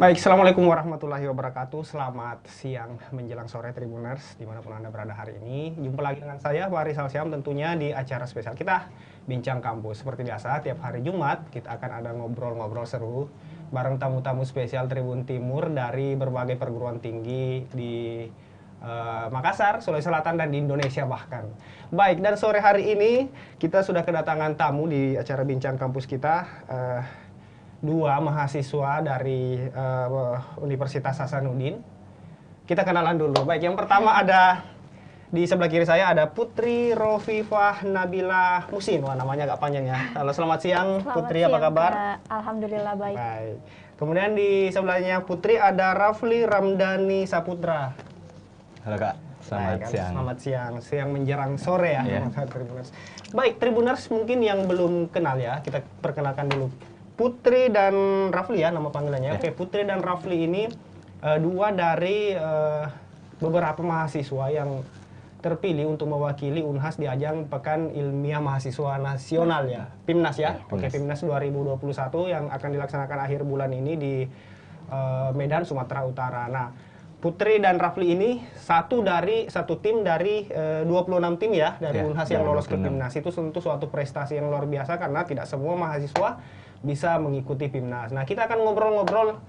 Baik, Assalamualaikum warahmatullahi wabarakatuh. Selamat siang menjelang sore Tribuners, dimanapun Anda berada hari ini. Jumpa lagi dengan saya, Pak Rizal Syam, tentunya di acara spesial kita, Bincang Kampus. Seperti biasa, tiap hari Jumat, kita akan ada ngobrol-ngobrol seru bareng tamu-tamu spesial Tribun Timur dari berbagai perguruan tinggi di Makassar, Sulawesi Selatan, dan di Indonesia bahkan. Baik, dan sore hari ini kita sudah kedatangan tamu di acara Bincang Kampus kita. Dua mahasiswa dari Universitas Hasanuddin. Kita kenalan dulu. Baik, yang pertama ada di sebelah kiri saya ada Putri Rovifah Nabila Musin. Wah, namanya agak panjang ya. Halo, selamat siang. Putri, apa kabar? Alhamdulillah baik. Baik. Kemudian di sebelahnya Putri ada Rafli Ramdhani Saputra. Halo Kak, selamat siang. Selamat siang. Siang menjelang sore ya. Yeah. Tribuners. Baik, Tribuners mungkin yang belum kenal ya, kita perkenalkan dulu. Putri dan Rafli ya nama panggilannya. Oke, Putri dan Rafli ini dua dari beberapa mahasiswa yang terpilih untuk mewakili Unhas di ajang Pekan Ilmiah Mahasiswa Nasional ya, PIMNAS ya. Oke, PIMNAS 2021 yang akan dilaksanakan akhir bulan ini di Medan, Sumatera Utara. Nah, Putri dan Rafli ini satu tim dari 26 tim ya dari Unhas yang lolos ke PIMNAS. Itu tentu suatu prestasi yang luar biasa karena tidak semua mahasiswa bisa mengikuti PIMNAS. Nah, kita akan ngobrol-ngobrol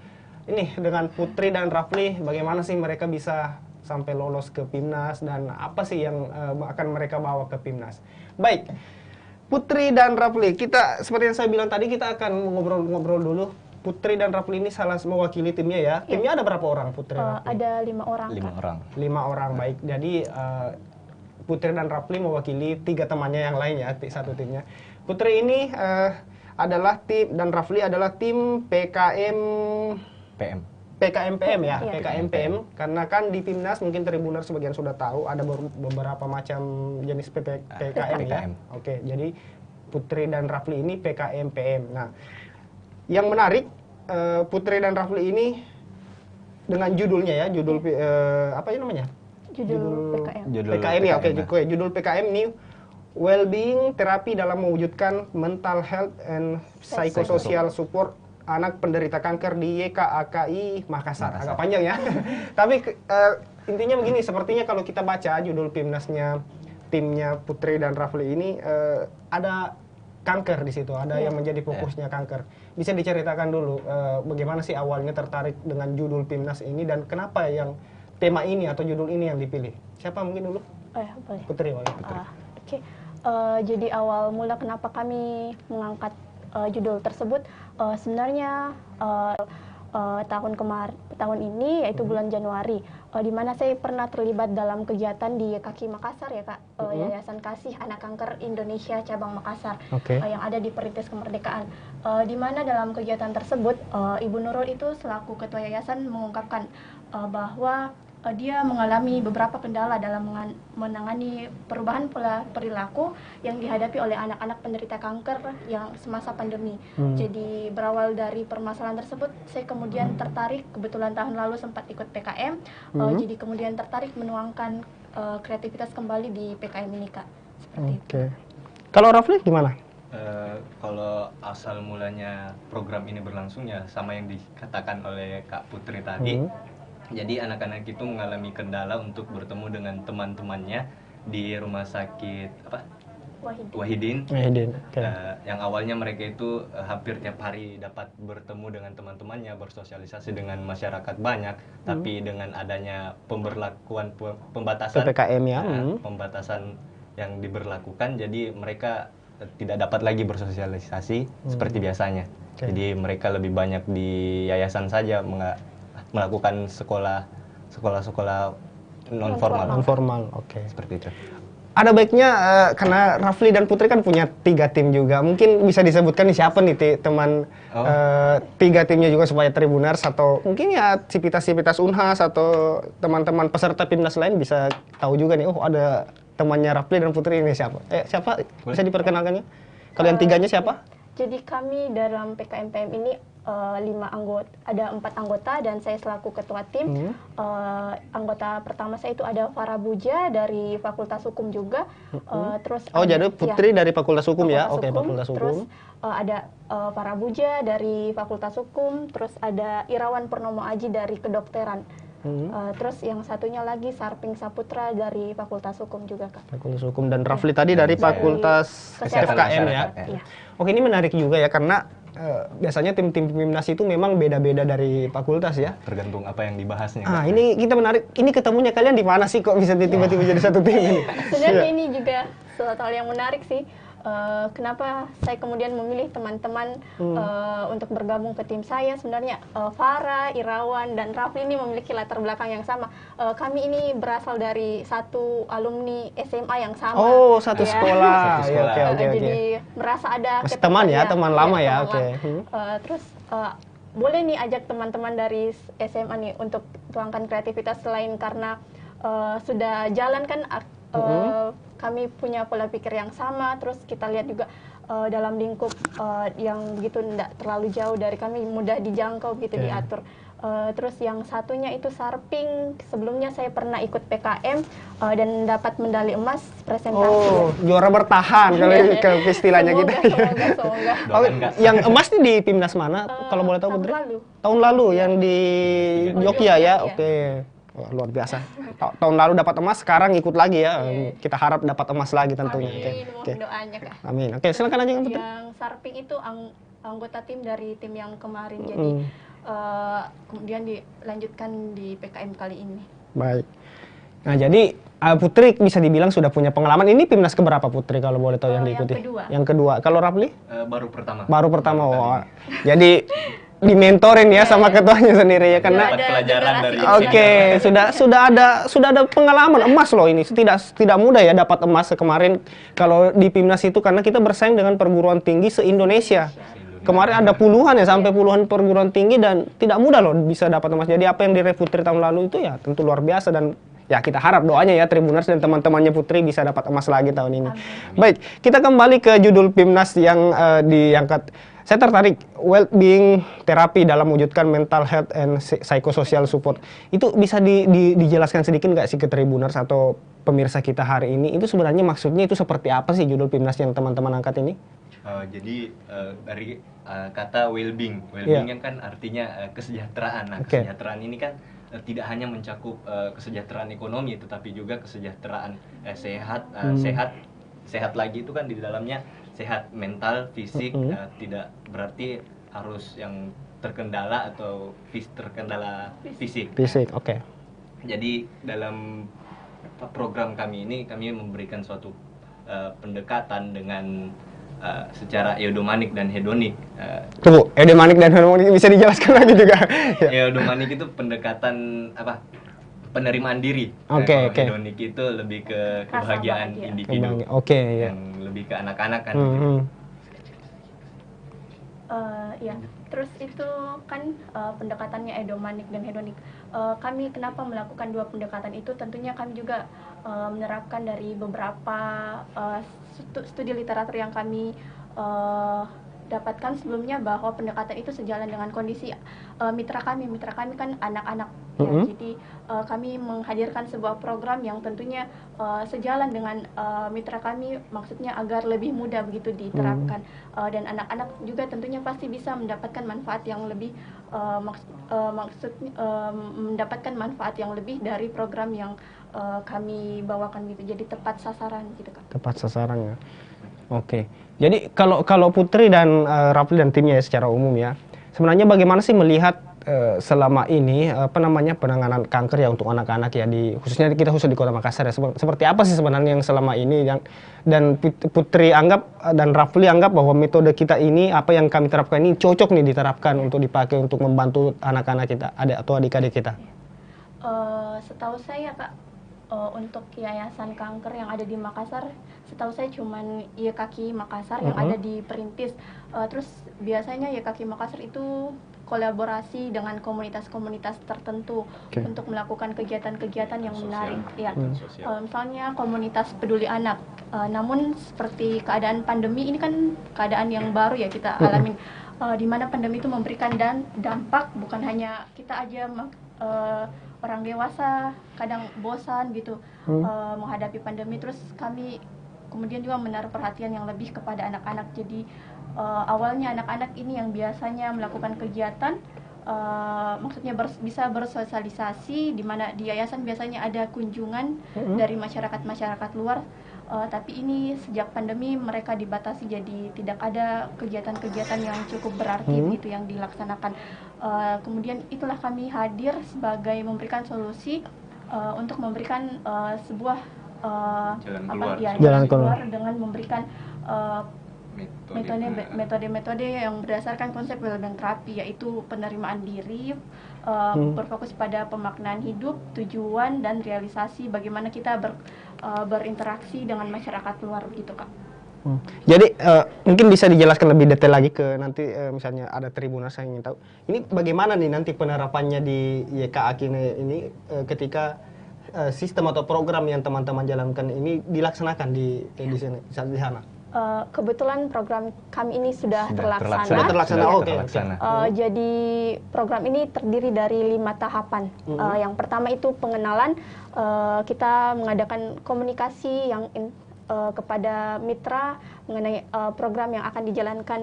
ini dengan Putri dan Rafli, bagaimana sih mereka bisa sampai lolos ke PIMNAS dan apa sih yang akan mereka bawa ke PIMNAS. Baik, Putri dan Rafli, kita seperti yang saya bilang tadi, kita akan ngobrol-ngobrol dulu. Putri dan Rafli ini salah mewakili timnya ya. Timnya ada berapa orang, Putri dan Rafli? Ada 5 orang. 5 orang, baik. Jadi Putri dan Rafli mewakili 3 temannya yang lain ya, satu timnya. Putri ini adalah tim dan Rafli adalah tim PKMPM ya, Iya. PKMPM. Karena kan di PIMNAS mungkin Tribuners sebagian sudah tahu ada beberapa macam jenis PKM ya. Oke, jadi Putri dan Rafli ini PKMPM. Nah, yang menarik Putri dan Rafli ini dengan judulnya ya, apa ya namanya? Judul PKM. PKM ya, oke. Judul PKM ini Well-being Terapi dalam Mewujudkan Mental Health and Psychosocial Support Anak Penderita Kanker di YKAKI Makassar. Agak panjang ya. Tapi intinya begini, sepertinya kalau kita baca judul PIMNAS-nya timnya Putri dan Rafli ini ada kanker di situ, ada yang menjadi fokusnya kanker. Bisa diceritakan dulu bagaimana sih awalnya tertarik dengan judul PIMNAS ini dan kenapa yang tema ini atau judul ini yang dipilih? Siapa mungkin dulu? Boleh. Putri. Oke. Jadi awal mula kenapa kami mengangkat judul tersebut, sebenarnya tahun ini yaitu bulan Januari, di mana saya pernah terlibat dalam kegiatan di YKAKI Makassar ya Kak, Yayasan Kasih Anak Kanker Indonesia cabang Makassar, yang ada di Perintis Kemerdekaan. Di mana dalam kegiatan tersebut Ibu Nurul itu selaku ketua yayasan mengungkapkan bahwa dia mengalami beberapa kendala dalam menangani perubahan pola perilaku yang dihadapi oleh anak-anak penderita kanker yang semasa pandemi. Jadi berawal dari permasalahan tersebut, saya kemudian tertarik, kebetulan tahun lalu sempat ikut PKM, jadi kemudian tertarik menuangkan kreativitas kembali di PKM ini Kak. Seperti itu. Kalau Rafli gimana? Kalau asal mulanya program ini berlangsung ya sama yang dikatakan oleh Kak Putri tadi. Jadi anak-anak itu mengalami kendala untuk bertemu dengan teman-temannya di rumah sakit Wahidin. Yang awalnya mereka itu hampir tiap hari dapat bertemu dengan teman-temannya, bersosialisasi dengan masyarakat banyak, tapi dengan adanya pembatasan PPKM ya. Pembatasan yang diberlakukan, jadi mereka tidak dapat lagi bersosialisasi seperti biasanya. Jadi mereka lebih banyak di yayasan saja melakukan sekolah non formal. Seperti itu. Ada baiknya karena Rafli dan Putri kan punya 3 tim juga, mungkin bisa disebutkan nih siapa nih teman 3 timnya juga supaya Tribuners atau mungkin ya sivitas Unhas atau teman-teman peserta PIMNAS lain bisa tahu juga nih, ada temannya Rafli dan Putri ini siapa? Siapa bisa diperkenalkannya? Kalau yang 3-nya siapa? Jadi kami dalam PKMPM ini ada 4 anggota dan saya selaku ketua tim. Anggota pertama saya itu ada Farah Buja dari Fakultas Hukum juga. Terus jadi Putri dari Fakultas Hukum ya? Oke, Fakultas Hukum. Terus ada Farah Buja dari Fakultas Hukum, terus ada Irawan Purnomo Aji dari Kedokteran. Terus yang satunya lagi Sarping Saputra dari Fakultas Hukum juga, Kak. Fakultas Hukum, dan Rafli tadi dari Fakultas FKM ya? Iya. Oke, ini menarik juga ya, karena biasanya tim-tim Pimnas itu memang beda-beda dari fakultas ya. Tergantung apa yang dibahasnya. Ini kita menarik. Ini ketemunya kalian di mana sih kok bisa tiba-tiba jadi satu tim ini? Sebenarnya ini juga suatu hal yang menarik sih. Kenapa saya kemudian memilih teman-teman untuk bergabung ke tim saya? Sebenarnya Farah, Irawan, dan Rafli ini memiliki latar belakang yang sama. Kami ini berasal dari satu alumni SMA yang sama. Oh, satu sekolah. Oke. Jadi merasa ada teman ya, teman lama ya. Oke. Terus boleh nih ajak teman-teman dari SMA nih untuk tuangkan kreativitas, selain karena sudah jalan kan. Kami punya pola pikir yang sama, terus kita lihat juga dalam lingkup yang begitu tidak terlalu jauh dari kami, mudah dijangkau gitu, diatur. Terus yang satunya itu Sarping, sebelumnya saya pernah ikut PKM dan dapat medali emas presentasi. Oh, juara bertahan kalau istilahnya gitu. Semoga. Yang emas nih di Pimnas mana? Kalau boleh tahu, Putri? Tahun lalu yang di Jogja ya. Oke. Wah, luar biasa. Tahun lalu dapat emas, sekarang ikut lagi ya. Kita harap dapat emas lagi tentunya. Amin, doanya, Kak. Amin. Oke, silakan aja yang Sarping itu anggota tim dari tim yang kemarin. Jadi kemudian dilanjutkan di PKM kali ini. Baik. Nah, jadi Putri bisa dibilang sudah punya pengalaman. Ini Pimnas keberapa, Putri, kalau boleh tahu yang diikuti? Yang kedua. Kalau Rafli? Baru pertama. Baru pertama. Jadi dimentorin ya sama ketuanya sendiri ya, karena pelajaran dari sudah ada pengalaman emas loh ini. Tidak mudah ya dapat emas kemarin kalau di Pimnas itu, karena kita bersaing dengan perguruan tinggi se-Indonesia. Kemarin ada puluhan ya, sampai puluhan perguruan tinggi, dan tidak mudah loh bisa dapat emas. Jadi apa yang diraih Putri tahun lalu itu ya tentu luar biasa, dan ya kita harap doanya ya Tribuners dan teman-temannya Putri bisa dapat emas lagi tahun ini. Baik, kita kembali ke judul Pimnas yang diangkat. Saya tertarik, well-being terapi dalam mewujudkan mental health and psychosocial support. Itu bisa dijelaskan sedikit nggak sih ke Tribuners atau pemirsa kita hari ini? Itu sebenarnya maksudnya itu seperti apa sih judul Pimnas yang teman-teman angkat ini? Jadi dari kata well-being. Well-being kan artinya kesejahteraan. Nah, kesejahteraan ini kan tidak hanya mencakup kesejahteraan ekonomi, tetapi juga kesejahteraan sehat lagi itu kan di dalamnya sehat mental, fisik, tidak berarti harus yang terkendala atau terkendala fisik. Fisik, oke. Jadi dalam program kami ini kami memberikan suatu pendekatan dengan secara eudomanik dan hedonik. Tunggu, eudomanik dan hedonik bisa dijelaskan lagi juga? Eudomanik itu pendekatan penerimaan diri. Oke. Hedonik itu lebih ke kebahagiaan individu. Yang lebih ke anak-anak kan. Ya, terus itu kan pendekatannya eudomanik dan hedonik. Kami kenapa melakukan dua pendekatan itu? Tentunya kami juga menerapkan dari beberapa studi literatur yang kami dapatkan sebelumnya, bahwa pendekatan itu sejalan dengan kondisi mitra kami kan anak-anak ya. Jadi kami menghadirkan sebuah program yang tentunya sejalan dengan mitra kami, maksudnya agar lebih mudah begitu diterapkan, dan anak-anak juga tentunya pasti bisa mendapatkan manfaat yang lebih mendapatkan manfaat yang lebih dari program yang kami bawakan gitu. Jadi tepat sasaran gitu, Kak. Tepat sasaran ya. Oke. Jadi kalau Putri dan Rafli dan timnya ya secara umum ya, sebenarnya bagaimana sih melihat selama ini penanganan kanker ya untuk anak-anak ya, khususnya di Kota Makassar ya, seperti apa sih sebenarnya yang selama ini dan Putri anggap dan Rafli anggap bahwa metode kita ini, apa yang kami terapkan ini cocok nih diterapkan untuk dipakai untuk membantu anak-anak kita atau adik-adik kita? Setahu saya, Kak, untuk yayasan kanker yang ada di Makassar, setahu saya cuman YKK Makassar yang ada di Perintis. Terus biasanya YKK Makassar itu kolaborasi dengan komunitas-komunitas tertentu untuk melakukan kegiatan-kegiatan yang menarik. Ya, misalnya komunitas peduli anak. Namun seperti keadaan pandemi ini kan keadaan yang baru ya kita alamin. di mana pandemi itu memberikan dampak bukan hanya kita aja, orang dewasa kadang bosan gitu menghadapi pandemi. Terus kami kemudian juga menaruh perhatian yang lebih kepada anak-anak. Jadi awalnya anak-anak ini yang biasanya melakukan kegiatan, maksudnya bisa bersosialisasi, di mana di yayasan biasanya ada kunjungan dari masyarakat luar. Tapi ini sejak pandemi mereka dibatasi, jadi tidak ada kegiatan-kegiatan yang cukup berarti gitu yang dilaksanakan. Kemudian itulah kami hadir sebagai memberikan solusi untuk memberikan sebuah jalan keluar dengan memberikan metode-metode yang berdasarkan konsep wellbeing terapi, yaitu penerimaan diri, berfokus pada pemaknaan hidup, tujuan, dan realisasi bagaimana kita berinteraksi dengan masyarakat luar gitu, Kak. Jadi mungkin bisa dijelaskan lebih detail lagi ke nanti misalnya ada Tribuners yang ingin tahu ini bagaimana nih nanti penerapannya di YKAK ini ketika sistem atau program yang teman-teman jalankan ini dilaksanakan di sini di sana. Kebetulan program kami ini sudah terlaksana. Sudah terlaksana. Oke. Jadi program ini terdiri dari 5 tahapan. Yang pertama itu pengenalan. Kita mengadakan komunikasi yang kepada mitra mengenai program yang akan dijalankan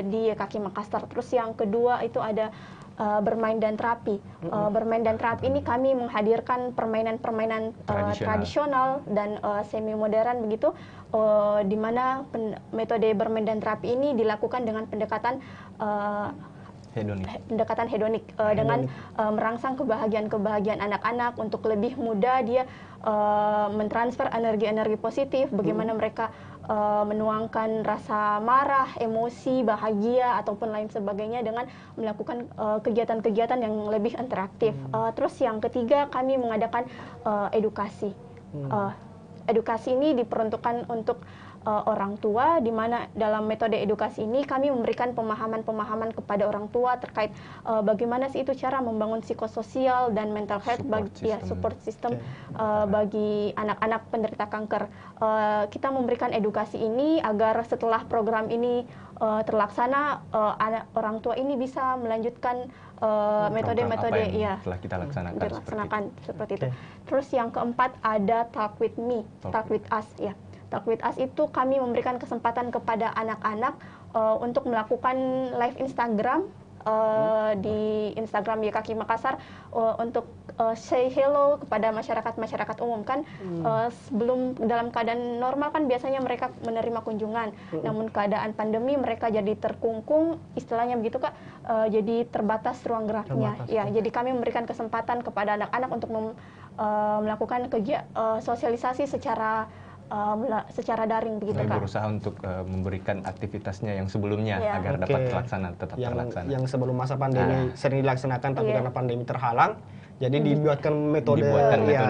di YKAK Makassar. Terus yang kedua itu ada bermain dan terapi. Bermain dan terapi ini kami menghadirkan permainan-permainan tradisional dan semi modern begitu, di mana metode bermain dan terapi ini dilakukan dengan pendekatan hedonik, dengan merangsang kebahagiaan anak-anak untuk lebih mudah dia mentransfer energi-energi positif, bagaimana mereka menuangkan rasa marah, emosi, bahagia ataupun lain sebagainya dengan melakukan kegiatan-kegiatan yang lebih interaktif. Terus yang ketiga kami mengadakan edukasi. Edukasi ini diperuntukkan untuk orang tua, di mana dalam metode edukasi ini kami memberikan pemahaman-pemahaman kepada orang tua terkait bagaimana sih itu cara membangun psikososial dan mental health support system bagi anak-anak penderita kanker. Kita memberikan edukasi ini agar setelah program ini terlaksana, orang tua ini bisa melanjutkan metode-metode telah kita laksanakan seperti itu. Terus yang keempat ada Talk with Me, Talk with Us ya. Talk with Us itu kami memberikan kesempatan kepada anak-anak untuk melakukan live Instagram di Instagram YKAK Makassar untuk say hello kepada masyarakat umum kan. Sebelum dalam keadaan normal kan biasanya mereka menerima kunjungan, namun keadaan pandemi mereka jadi terkungkung, istilahnya begitu Kak, jadi terbatas ruang geraknya. Jadi kami memberikan kesempatan kepada anak-anak untuk melakukan sosialisasi secara daring begitu Kak. Berusaha untuk memberikan aktivitasnya yang sebelumnya agar dapat terlaksana. Yang sebelum masa pandemi sering dilaksanakan tapi karena pandemi terhalang, jadi dibuatkan metode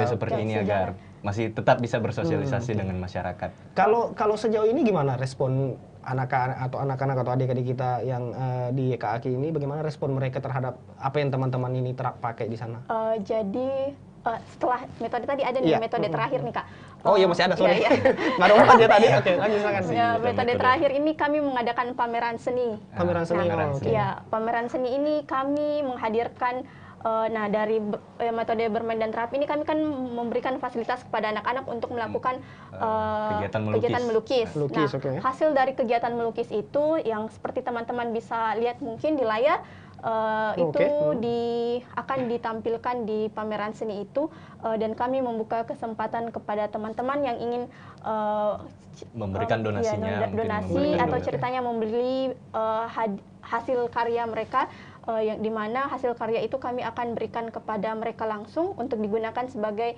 seperti ini agar masih tetap bisa bersosialisasi dengan masyarakat. Kalau sejauh ini gimana respon anak-anak atau adik-adik kita yang di YKAK ini, bagaimana respon mereka terhadap apa yang teman-teman ini pakai di sana? Jadi setelah metode tadi ada nih metode terakhir nih Kak. Oh iya masih ada, sorry. Ngaruh apa dia tadi? Oke, lanjut silakan. Metode terakhir ini kami mengadakan pameran seni. Pameran seni. Pameran seni ini kami menghadirkan dari metode bermain dan terapi ini kami kan memberikan fasilitas kepada anak-anak untuk melakukan kegiatan melukis. Hasil dari kegiatan melukis itu yang seperti teman-teman bisa lihat mungkin di layar, itu akan ditampilkan di pameran seni itu, dan kami membuka kesempatan kepada teman-teman yang ingin memberikan donasi atau ceritanya membeli hasil karya mereka, yang dimana hasil karya itu kami akan berikan kepada mereka langsung untuk digunakan sebagai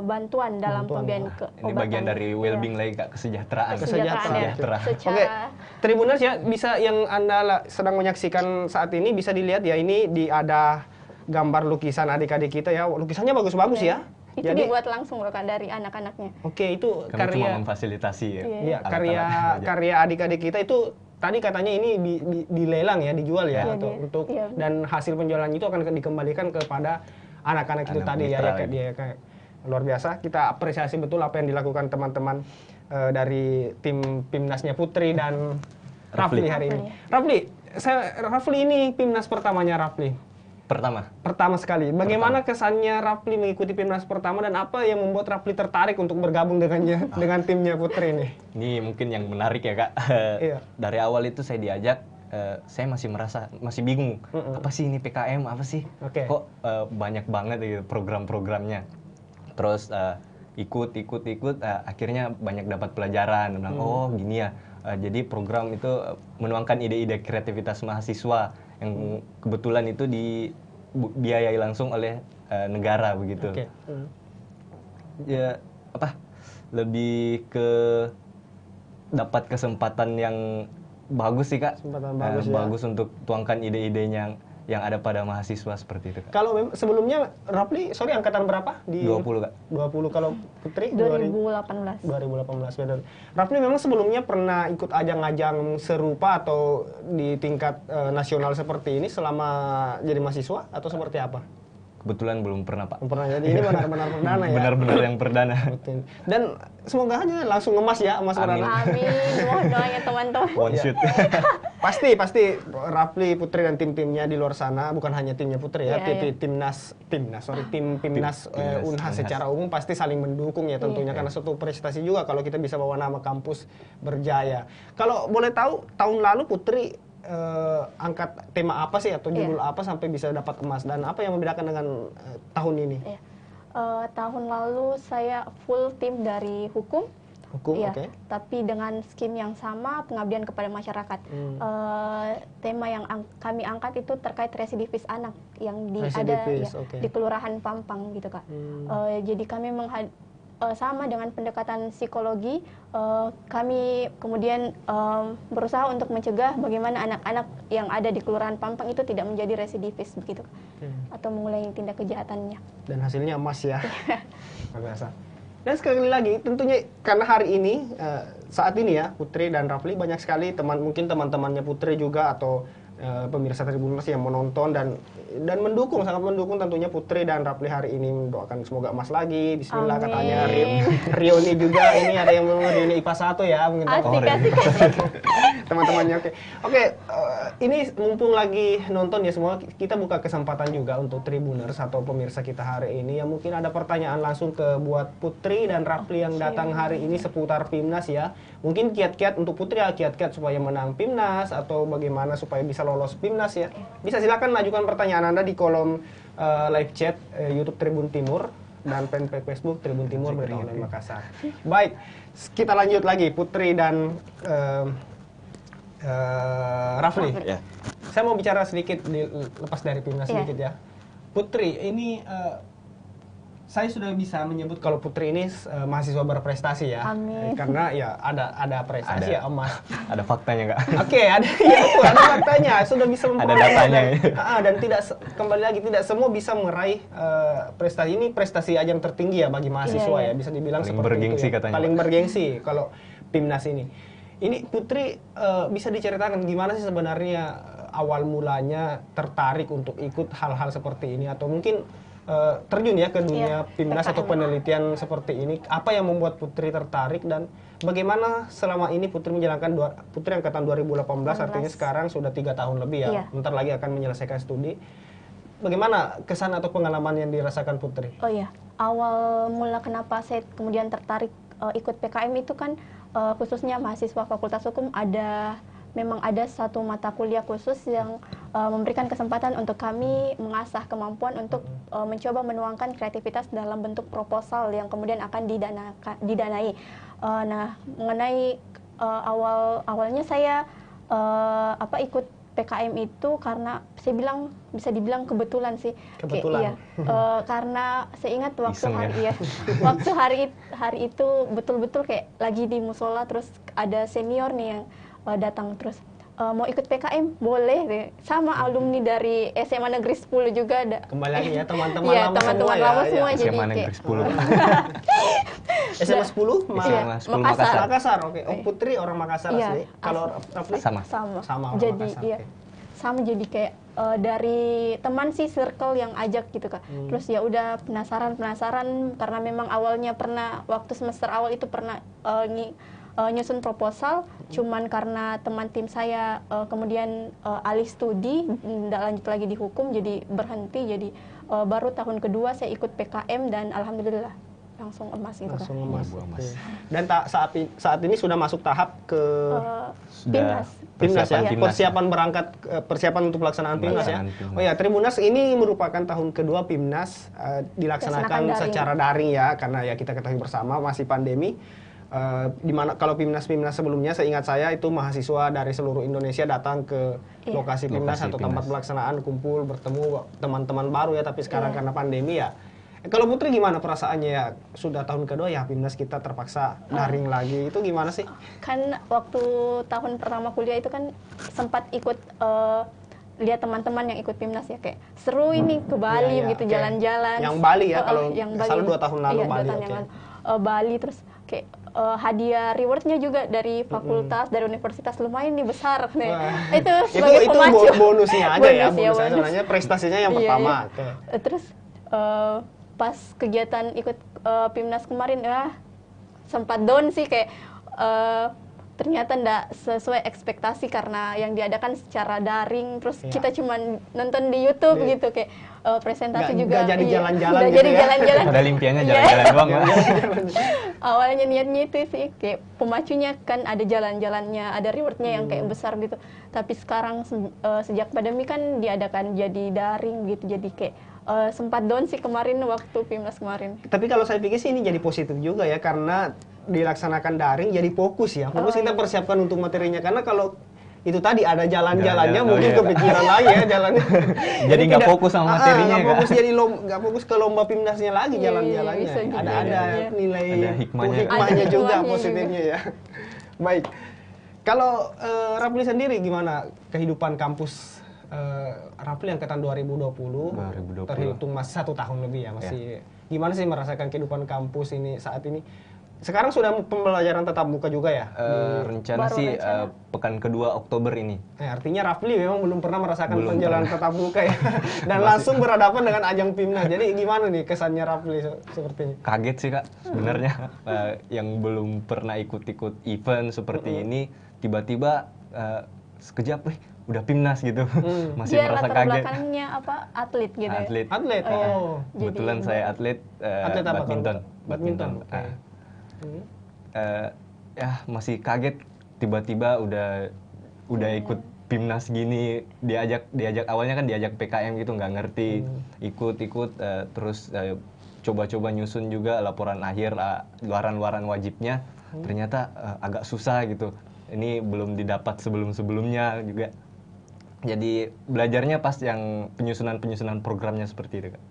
bantuan dalam pembiayaan keobatan. Ini bagian dari well-being lagi Kak, kesejahteraan. Oke, Tribuners ya, bisa yang Anda sedang menyaksikan saat ini bisa dilihat ya, ini ada gambar lukisan adik-adik kita ya. Lukisannya bagus-bagus ya. Itu dibuat langsung loh Kak dari anak-anaknya. Oke, itu kami cuma memfasilitasi ya. Iya, karya adik-adik kita itu tadi katanya ini dilelang ya, dijual ya, dan hasil penjualan itu akan dikembalikan kepada anak-anak itu tadi ya, kayak luar biasa. Kita apresiasi betul apa yang dilakukan teman-teman dari tim Pimnasnya Putri dan Rafli hari ini. Rafli, Rafli ini Pimnas pertamanya Rafli. Pertama sekali. Bagaimana kesannya Rafli mengikuti Pimnas pertama dan apa yang membuat Rafli tertarik untuk bergabung dengannya dengan timnya Putri ini? Ini mungkin yang menarik ya, Kak. Iya. Dari awal itu saya diajak, saya masih bingung. Apa sih ini PKM? Apa sih? Kok banyak banget gitu program-programnya. Terus ikut, akhirnya banyak dapat pelajaran. Bilang, oh gini ya. Jadi program itu menuangkan ide-ide kreativitas mahasiswa yang kebetulan itu dibiayai langsung oleh negara begitu. Ya lebih ke dapat kesempatan yang bagus sih, Kak. Kesempatan bagus untuk tuangkan ide-idenya yang ada pada mahasiswa seperti itu, Kak. Kalau sebelumnya Rafli, angkatan berapa? 20, Kak. 20. Kalau Putri? 2018. 2018, benar. Rafli memang sebelumnya pernah ikut ajang-ajang serupa atau di tingkat nasional seperti ini selama jadi mahasiswa atau seperti apa? Kebetulan belum pernah, Pak. Pernah, jadi ini benar-benar perdana ya? Benar-benar yang perdana. Betul. Dan semoga aja langsung emas ya, emas perdana. Amin, mohon doanya teman-teman. One shoot. Pasti Rafli, Putri dan tim-timnya di luar sana, bukan hanya timnya Putri ya, tim Pimnas Unhas secara umum pasti saling mendukung ya tentunya karena suatu prestasi juga kalau kita bisa bawa nama kampus berjaya. Kalau boleh tahu tahun lalu Putri angkat tema apa sih atau judul apa sampai bisa dapat emas dan apa yang membedakan dengan tahun ini? Tahun lalu saya full tim dari hukum, tapi dengan skim yang sama, pengabdian kepada masyarakat. Tema yang kami angkat itu terkait residivis anak yang di Kelurahan Pampang gitu, Kak. Jadi kami sama dengan pendekatan psikologi, kami kemudian berusaha untuk mencegah bagaimana anak-anak yang ada di Kelurahan Pampang itu tidak menjadi residivis begitu, atau mengulangi tindak kejahatannya. Dan hasilnya emas ya. Luar biasa. Dan sekali lagi tentunya karena hari ini saat ini ya Putri dan Rafli banyak sekali mungkin teman-temannya Putri juga atau pemirsa Tribuners yang menonton dan sangat mendukung tentunya Putri dan Rafli hari ini, mendoakan semoga emas lagi. Bismillah. Amin. Katanya Rioni juga ini ada yang mau Rioni IPA 1 ya mungkin. Asik. Teman-temannya oke, ini mumpung lagi nonton ya semua, kita buka kesempatan juga untuk Tribuners atau pemirsa kita hari ini yang mungkin ada pertanyaan langsung buat Putri dan Rafli yang datang hari ini seputar Pimnas ya. Mungkin kiat-kiat untuk Putri kiat-kiat supaya menang Pimnas atau bagaimana supaya bisa lolos Pimnas ya. Bisa silakan ajukan pertanyaan Anda di kolom live chat YouTube Tribun Timur dan fanpage Facebook Tribun Timur Berita Online Makassar. Baik, kita lanjut lagi Putri dan Rafli. Saya mau bicara sedikit lepas dari Pimnas sedikit ya. Putri, ini saya sudah bisa menyebut kalau Putri ini mahasiswa berprestasi ya. Amin. Karena ya ada prestasi ya emas. Ada faktanya, Kak. Oke, ada faktanya. Sudah bisa ada datanya. Dan kembali lagi tidak semua bisa meraih prestasi ini, prestasi ajang tertinggi ya bagi mahasiswa ya. Bisa dibilang paling seperti bergengsi itu ya. Katanya. Paling bergengsi kalau Pimnas ini. Ini Putri bisa diceritakan gimana sih sebenarnya awal mulanya tertarik untuk ikut hal-hal seperti ini atau mungkin terjun ya ke dunia Pimnas atau penelitian seperti ini. Apa yang membuat Putri tertarik dan bagaimana selama ini Putri menjalankan Putri angkatan 2018 artinya sekarang sudah 3 tahun lebih ya. Bentar lagi akan menyelesaikan studi. Bagaimana kesan atau pengalaman yang dirasakan Putri? Oh iya, awal mula kenapa saya kemudian tertarik ikut PKM itu kan khususnya mahasiswa Fakultas Hukum memang ada satu mata kuliah khusus yang memberikan kesempatan untuk kami mengasah kemampuan untuk mencoba menuangkan kreativitas dalam bentuk proposal yang kemudian akan didanai. Nah, mengenai awalnya saya ikut PKM itu karena bisa dibilang kebetulan sih. Kebetulan. Karena saya ingat waktu hari itu betul-betul kayak lagi di musola terus ada senior nih yang datang terus mau ikut PKM boleh deh, sama alumni dari SMA Negeri 10 juga ada. Kembali lagi ya teman-teman lama semua jadi SMA Negeri 10. SMA 10 Makassar. Oke. Oh, Putri orang Makassar asli. Kalau Rafli sama jadi Makassar. Sama jadi kayak dari teman sih circle yang ajak gitu, Kak. Terus ya udah penasaran karena memang awalnya pernah waktu semester awal itu pernah nyusun proposal, cuman karena teman tim saya kemudian alih studi, tidak lanjut lagi di hukum, jadi berhenti. Jadi baru tahun kedua saya ikut PKM dan alhamdulillah langsung emas gitu kan. Emas. Dan saat ini sudah masuk tahap ke Pimnas ya, persiapan untuk pelaksanaan Pimnas ya. Oh ya, Tribuners ini merupakan tahun kedua Pimnas dilaksanakan secara daring ya, karena ya kita ketahui bersama masih pandemi. Dimana kalau Pimnas sebelumnya, seingat saya itu mahasiswa dari seluruh Indonesia datang ke lokasi Pimnas atau tempat pelaksanaan, kumpul bertemu teman-teman baru ya. Tapi sekarang karena pandemi ya. Kalau Putri gimana perasaannya ya, sudah tahun kedua ya Pimnas kita terpaksa daring lagi, itu gimana sih? Kan waktu tahun pertama kuliah itu kan sempat ikut lihat teman-teman yang ikut Pimnas ya, kayak seru ini ke Bali gitu, jalan-jalan. Yang Bali ya, kalau salah 2 tahun lalu Bali. Bali terus kayak hadiah rewardnya juga dari fakultas, dari universitas lumayan nih besar nih. Itu sebagai pemacu. Itu bonusnya aja ya, bonusnya sebenarnya prestasinya yang pertama. Terus pas kegiatan ikut Pimnas kemarin sempat down sih, kayak ternyata enggak sesuai ekspektasi karena yang diadakan secara daring, terus kita cuma nonton di YouTube gitu, kayak presentasi juga jadi jalan-jalan gitu jadi jalan-jalan. Pada impiannya jalan-jalan doang ya. Awalnya niatnya itu sih, kayak pemacunya kan ada jalan-jalannya, ada rewardnya yang kayak besar gitu. Tapi sekarang sejak pandemi kan diadakan jadi daring gitu, jadi kayak sempat down sih kemarin waktu Pimnas kemarin. Tapi kalau saya pikir sih ini jadi positif juga ya, karena dilaksanakan daring jadi fokus ya. Fokus kita persiapkan untuk materinya, karena kalau itu tadi ada jalan-jalannya mungkin kepikiran lagi ya jalannya. Jadi nggak fokus sama materinya. Nggak fokus, jadi nggak fokus ke lomba Pimnasnya lagi, jalan-jalannya. Ada nilai hikmahnya juga positifnya ya. Baik. Kalau Rafli sendiri gimana kehidupan kampus Rafli angkatan 2020 terhitung masih 1 tahun lebih ya, masih gimana sih merasakan kehidupan kampus ini saat ini? Sekarang sudah pembelajaran tatap muka juga ya? Rencana sih pekan kedua Oktober ini. Artinya Rafli memang belum pernah merasakan perjalanan tatap muka ya. Dan langsung berhadapan dengan ajang Pimnas. Jadi gimana nih kesannya Rafli seperti ini? Kaget sih Kak sebenarnya. Yang belum pernah ikut-ikut event seperti ini, tiba-tiba sekejap udah Pimnas gitu. Masih merasa kaget. Latar belakangnya atlet gitu ya? Atlet. Kebetulan saya atlet badminton. Masih kaget tiba-tiba udah ikut Pimnas gini, diajak awalnya kan diajak PKM gitu, nggak ngerti, ikut terus coba-coba nyusun juga laporan akhir, luaran wajibnya, ternyata agak susah gitu, ini belum didapat sebelumnya juga. Jadi belajarnya pas yang penyusunan programnya seperti itu Kak.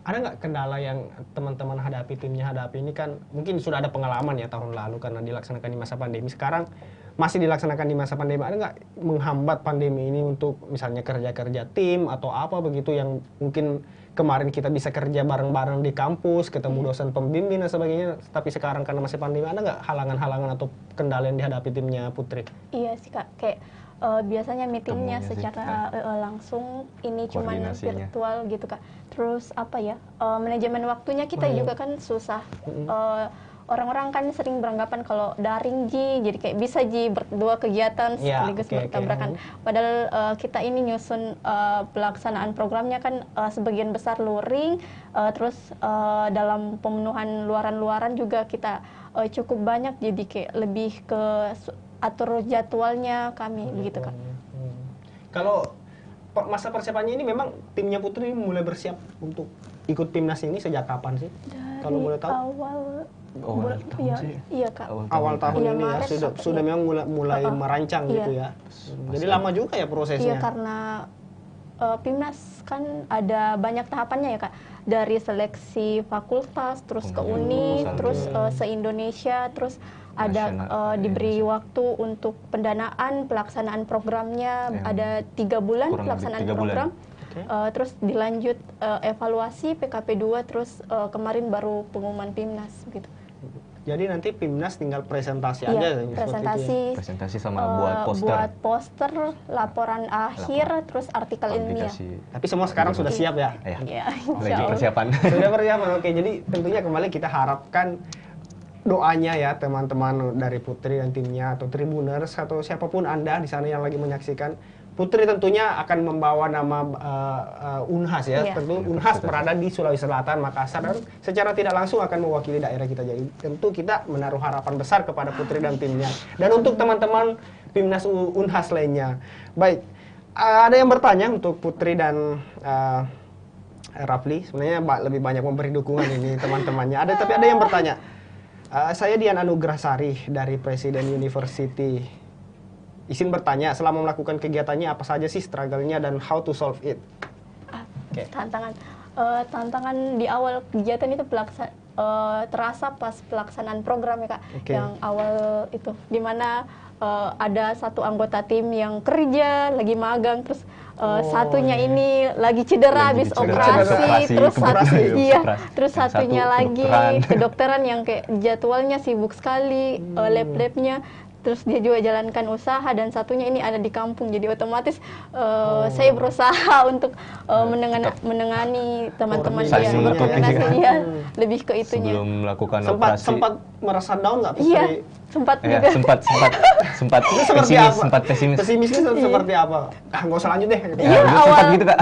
Ada nggak kendala yang teman-teman timnya hadapi ini, kan mungkin sudah ada pengalaman ya tahun lalu karena dilaksanakan di masa pandemi, sekarang masih dilaksanakan di masa pandemi, ada nggak menghambat pandemi ini untuk misalnya kerja tim atau apa begitu yang mungkin kemarin kita bisa kerja bareng-bareng di kampus, ketemu dosen pembimbing dan sebagainya, tapi sekarang karena masih pandemi, ada nggak halangan-halangan atau kendala yang dihadapi timnya Putri? Iya sih Kak, kayak biasanya meetingnya secara langsung, ini cuman virtual gitu Kak. Terus manajemen waktunya kita juga kan susah. Orang-orang kan sering beranggapan kalau daring jadi kayak bisa berdua kegiatan sekaligus bertabrakan. Padahal kita ini nyusun pelaksanaan programnya kan sebagian besar luring, terus dalam pemenuhan luaran-luaran juga kita cukup banyak, jadi kayak lebih ke atur jadwalnya kami begitu Kak. Kalau masa persiapannya ini memang timnya Putri mulai bersiap untuk ikut Pimnas ini sejak kapan sih? Kalau boleh tahu? Awal tahun sih. Iya Kak. Awal tahun ini ya sudah memang mulai merancang gitu ya. Jadi lama juga ya prosesnya. Iya, karena Pimnas kan ada banyak tahapannya ya Kak. Dari seleksi fakultas, terus ke uni, terus se-Indonesia, terus ada diberi waktu untuk pendanaan, pelaksanaan programnya, ada 3 bulan pelaksanaan program. Terus dilanjut evaluasi PKP 2, terus kemarin baru pengumuman Pimnas gitu. Jadi nanti Pimnas tinggal presentasi aja, presentasi sama buat poster, laporan akhir, terus artikel ilmiah. Tapi semua sekarang sudah siap ya? Iya. Lagi persiapan. Sudah persiapan. Oke, jadi tentunya kembali kita harapkan doanya ya teman-teman dari Putri dan timnya atau Tribuners atau siapapun Anda di sana yang lagi menyaksikan. Putri tentunya akan membawa nama Unhas ya. Iya. Tentu Unhas berada di Sulawesi Selatan, Makassar, dan secara tidak langsung akan mewakili daerah kita. Jadi tentu kita menaruh harapan besar kepada Putri dan timnya. Dan untuk teman-teman Timnas Unhas lainnya. Baik, ada yang bertanya untuk Putri dan Rafli. Sebenarnya lebih banyak memberi dukungan ini teman-temannya. Tapi ada yang bertanya. Saya Dian Anugrah Sari dari Presiden University. Izin bertanya, selama melakukan kegiatannya apa saja sih struggle-nya dan how to solve it? Tantangan di awal kegiatan itu terasa pas pelaksanaan program ya Kak. Yang awal itu dimana ada satu anggota tim yang kerja lagi magang, terus satunya ini lagi cedera habis operasi, terus satunya lagi kedokteran yang kayak jadwalnya sibuk sekali, lab-labnya. Terus dia juga jalankan usaha, dan satunya ini ada di kampung, jadi otomatis saya berusaha untuk menengani teman-teman yang berkoordinasi, lebih ke itunya. Sebelum melakukan operasi. Sempat merasa down nggak? Iya, sempat juga. Sempat pesimis, sempat pesimis. Pesimisnya seperti apa? Nggak usah lanjut deh. Iya, sempat gitu Kak.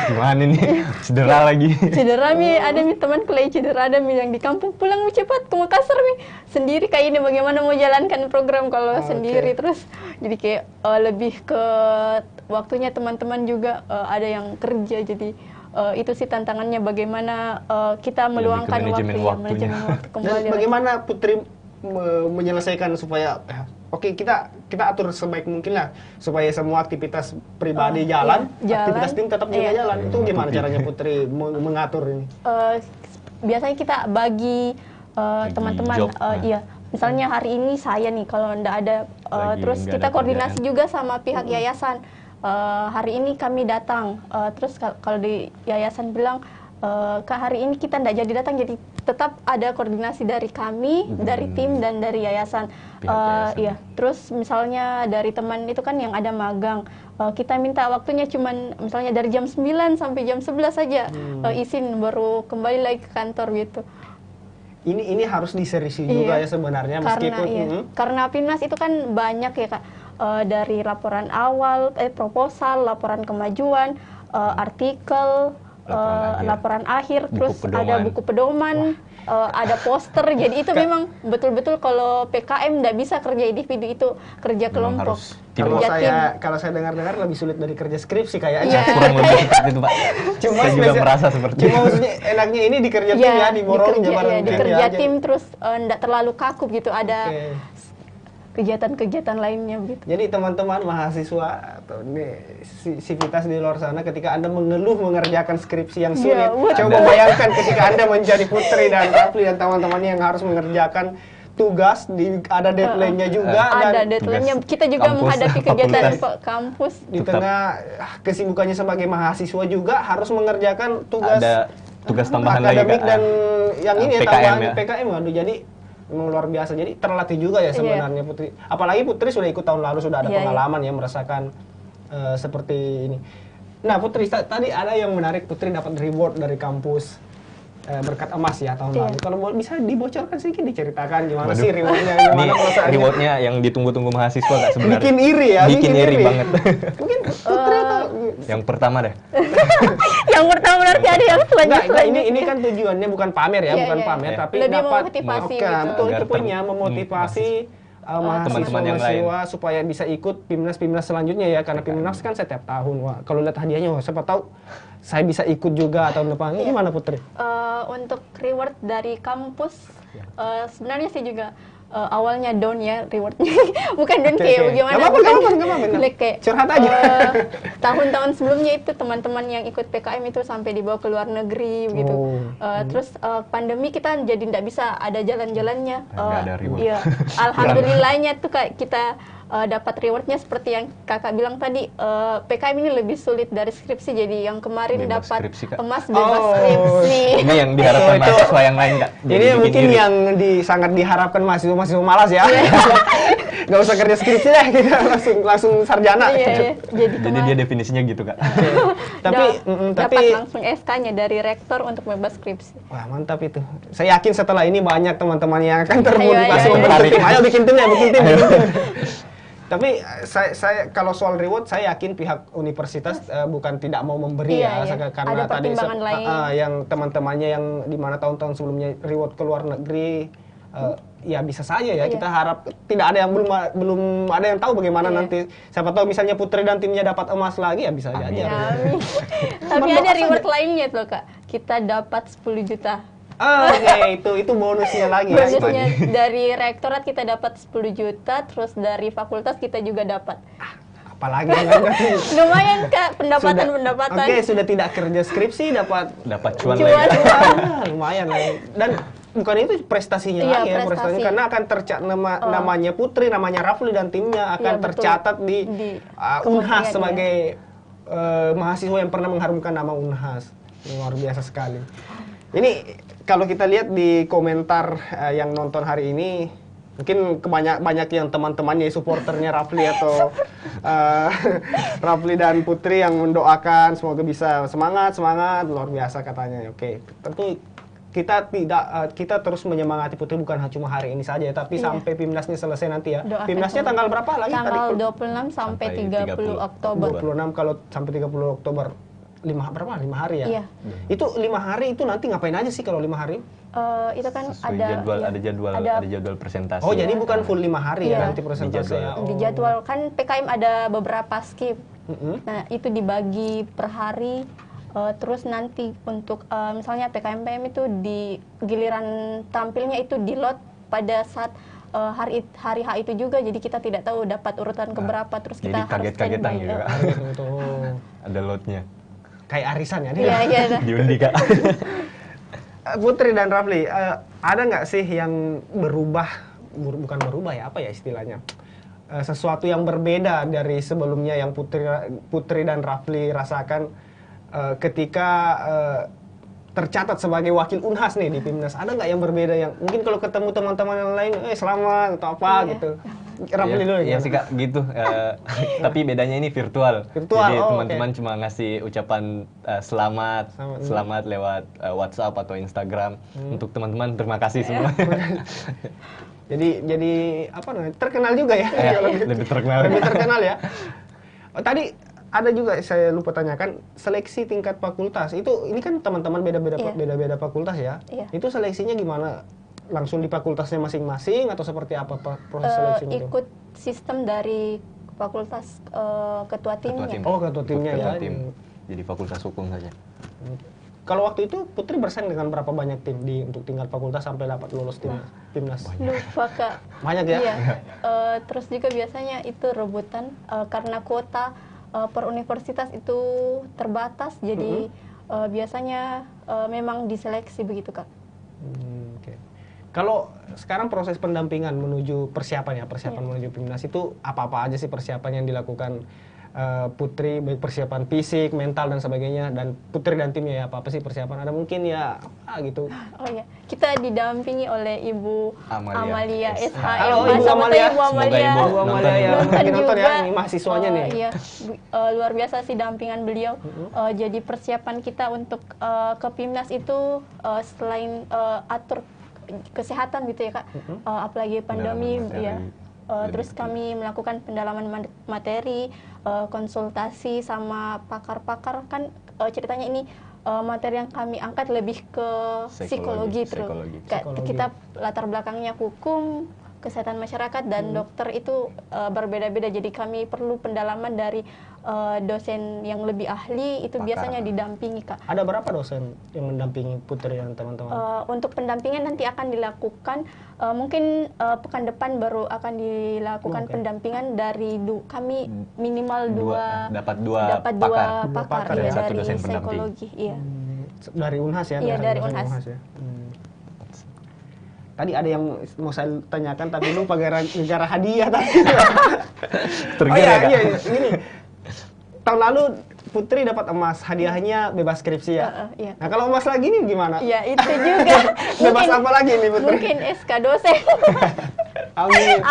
Gimana nih? Cedera lagi. Cedera ada teman kuliah cedera, ada yang di kampung, pulang cepat ke Makassar sendiri kayak ini, bagaimana mau jalankan program kalau sendiri. Terus jadi kayak lebih ke waktunya teman-teman juga ada yang kerja, jadi itu sih tantangannya, bagaimana kita meluangkan waktu kembali. Dan bagaimana Putri menyelesaikan supaya kita atur sebaik mungkin lah supaya semua aktivitas pribadi jalan, aktivitas tim tetap juga jalan. Itu gimana caranya Putri mengatur ini? Biasanya kita bagi teman-teman, misalnya hari ini saya nih kalau ndak ada, terus kita koordinasi juga sama pihak yayasan. Hari ini kami datang, terus kalau di yayasan bilang Kak hari ini kita ndak jadi datang, jadi tetap ada koordinasi dari kami, dari tim dan dari yayasan. Iya, terus misalnya dari teman itu kan yang ada magang, kita minta waktunya cuman misalnya dari jam 9 sampai jam 11 saja izin, baru kembali lagi ke kantor gitu. Ini harus diserisi juga ya sebenarnya, meskipun karena Pimnas itu kan banyak ya Kak, dari laporan awal, proposal, laporan kemajuan, artikel, laporan akhir, terus ada buku pedoman, ada poster. Jadi itu memang betul-betul kalau PKM nggak bisa kerja individu, itu kerja kelompok. Kalau saya dengar-dengar lebih sulit dari kerja skripsi kayaknya. Kurang lebih seperti itu Pak. Saya juga merasa seperti itu. Cuma maksudnya enaknya ini di kerja tim ya, diborong jabaran di kerja tim, terus nggak terlalu kaku gitu, ada kegiatan-kegiatan lainnya gitu. Jadi teman-teman mahasiswa atau sivitas di luar sana, ketika Anda mengeluh mengerjakan skripsi yang sulit, coba bayangkan ketika Anda menjadi Putri dan Rafli dan teman-temannya yang harus mengerjakan tugas, ada deadline-nya juga. Ada deadline-nya, kita juga menghadapi kegiatan kampus. Di tengah kesibukannya sebagai mahasiswa juga harus mengerjakan tugas. Ada tugas tambahan akademik lagi, dan yang ini PKM, tambahan ya. PKM. Waduh, jadi memang luar biasa. Jadi terlatih juga ya sebenarnya Putri. Apalagi Putri sudah ikut tahun lalu, sudah ada pengalaman ya merasakan seperti ini. Nah Putri, tadi ada yang menarik, Putri dapat reward dari kampus berkat emas ya tahun lalu. Kalau bisa dibocorkan sedikit, diceritakan gimana sih rewardnya, gimana perasaannya? Rewardnya yang ditunggu-tunggu mahasiswa Kak sebenarnya. Bikin iri ya? Bikin iri banget. Mungkin Putri atau yang pertama deh. Yang pertama berarti ada yang selanjutnya. Ini kan tujuannya bukan pamer ya, bukan pamer, tapi lebih dapat memotivasi betul itu punya memotivasi mahasiswa supaya bisa ikut Pimnas selanjutnya ya, karena Pimnas kan setiap tahun. Wah, kalau lihat hadiahnya, siapa tahu saya bisa ikut juga tahun depan. Gimana Putri? Untuk reward dari kampus, sebenarnya sih juga awalnya down ya rewardnya. Bukan down kayak bagaimana, nggak apa-apa. Kayak curhat aja. Tahun-tahun sebelumnya itu teman-teman yang ikut PKM itu sampai dibawa ke luar negeri begitu. Terus pandemi kita jadi tidak bisa ada jalan-jalannya. Iya, alhamdulillahnya tuh kayak kita dapat rewardnya seperti yang kakak bilang tadi, PKM ini lebih sulit dari skripsi, jadi yang kemarin bebas dapat skripsi, emas bebas skripsi. Ini yang diharapkan mahasiswa yang lain Kak. Ini mungkin yang sangat diharapkan mahasiswa malas ya. nggak usah kerja skripsi deh, kita langsung sarjana. Iya. Jadi dia definisinya gitu, Kak. Tapi dapat langsung SK-nya dari rektor untuk bebas skripsi. wah, mantap itu. Saya yakin setelah ini banyak teman-teman yang akan termotivasi Ayo. membentuk tim. Ayo bikin tim ya, bikin tim. Tapi saya kalau soal reward, saya yakin pihak universitas bukan tidak mau memberi Iya. karena Ada tadi pertimbangan lain. yang teman-temannya yang di mana tahun-tahun sebelumnya reward ke luar negeri, ya bisa saja ya. Iya. Kita harap tidak ada yang belum ada yang tahu bagaimana nanti. Siapa tahu misalnya Putri dan timnya dapat emas lagi, ya bisa aja. Amin. Tapi ada reward lainnya tuh Kak. Kita dapat 10 juta. Oke, itu bonusnya lagi ya. Bonusnya dari rektorat kita dapat 10 juta, terus dari fakultas kita juga dapat. Apalagi kan? Lumayan Kak, pendapatan. Oke, sudah tidak kerja skripsi dapat cuan Cuan. lagi. Lumayan lah. Dan bukan itu prestasinya Iya, lagi ya, prestasi. prestasinya karena akan tercatat namanya Putri, namanya Rafli dan timnya akan Iya, betul. tercatat di Unhas kementerian, sebagai mahasiswa yang pernah mengharumkan nama Unhas. Luar biasa sekali. Ini kalau kita lihat di komentar yang nonton hari ini, mungkin banyak yang teman-temannya supporternya Rafli atau Rafli dan Putri yang mendoakan semoga bisa semangat luar biasa katanya. Oke, tentu kita terus menyemangati Putri bukan cuma hari ini saja, tapi sampai PIMNAS-nya selesai nanti ya. Doakan PIMNAS-nya tanggal berapa lagi? Tanggal 26 sampai 30 Oktober. 26 kalau sampai 30 Oktober. 5 hari ya? Iya. Itu 5 hari itu nanti ngapain aja sih kalau 5 hari? Itu kan Sesuai ada jadwal presentasi. Oh, jadi bukan full 5 hari ya Iya. nanti presentasi ya? Di jadwal kan PKM ada beberapa skip. Nah, itu dibagi per hari. Terus nanti untuk misalnya PKM PM itu di giliran tampilnya itu di lot pada saat hari H itu juga, jadi kita tidak tahu dapat urutan keberapa, terus kita jadi kaget-kagetan harus gitu, Kak. Ada lotnya. Kayak arisan ya? Iya. Diundi, Kak. Putri dan Rafli, ada nggak sih yang bukan berubah ya, apa ya istilahnya? Sesuatu yang berbeda dari sebelumnya yang Putri dan Rafli rasakan ketika tercatat sebagai wakil Unhas nih di PIMNAS. Ada nggak yang berbeda yang mungkin kalau ketemu teman-teman yang lain, selamat atau apa gitu? Rafli dulu Iya sih Kak, gitu. Tapi bedanya ini virtual. Jadi teman-teman cuma ngasih ucapan selamat lewat WhatsApp atau Instagram. Untuk teman-teman terima kasih semua. Jadi apa namanya? Terkenal juga ya? Lebih terkenal. Lebih terkenal ya. Tadi ada juga saya lupa tanyakan seleksi tingkat fakultas. Ini kan teman-teman beda-beda fakultas ya. Iya. Itu seleksinya gimana? Langsung di fakultasnya masing-masing atau seperti apa proses seleksinya? Ikut sistem dari fakultas ketua timnya. Oh, ketua timnya ya. Jadi fakultas hukum saja. Kalau waktu itu Putri bersaing dengan berapa banyak tim untuk tingkat fakultas sampai dapat lulus timnas? Lupa Kak. Banyak ya? Iya. Terus juga biasanya itu rebutan karena kuota per universitas itu terbatas, jadi biasanya memang diseleksi begitu Kak. Okay. Kalau sekarang proses pendampingan menuju persiapan menuju PIMNAS itu apa-apa aja sih persiapan yang dilakukan Putri, baik persiapan fisik, mental dan sebagainya, dan Putri dan timnya ya apa sih persiapan? Ada mungkin ya gitu. Oh ya, kita didampingi oleh Ibu Amalia SH. Halo Ibu Amalia. Ibu Amalia. Ibu Amalia ya, nonton ya, ini mahasiswanya nih. Iya, luar biasa sih dampingan beliau. Jadi persiapan kita untuk ke PIMNAS itu selain atur kesehatan gitu ya Kak, apalagi pandemi ya. Terus kami melakukan pendalaman materi, konsultasi sama pakar-pakar, kan ceritanya ini materi yang kami angkat lebih ke psikologi. Kita latar belakangnya hukum, kesehatan masyarakat dan dokter itu berbeda-beda, jadi kami perlu pendalaman dari dosen yang lebih ahli, itu biasanya didampingi Kak. Ada berapa dosen yang mendampingi Putri dan teman-teman? Untuk pendampingan nanti akan dilakukan mungkin pekan depan baru akan dilakukan pendampingan dari kami minimal dapat dua pakar ya, satu dari dosen psikologi. Iya. Dari Unhas ya? Iya, dari Unhas. Ya? Tadi ada yang mau saya tanyakan tapi lupa gara-gara hadiah tadi. Iya, ini. Tahun lalu Putri dapat emas, hadiahnya bebas skripsi ya. Iya. Nah kalau emas lagi nih gimana? Iya, itu juga. Bebas apa lagi nih Putri? Mungkin SK dosen. Amin.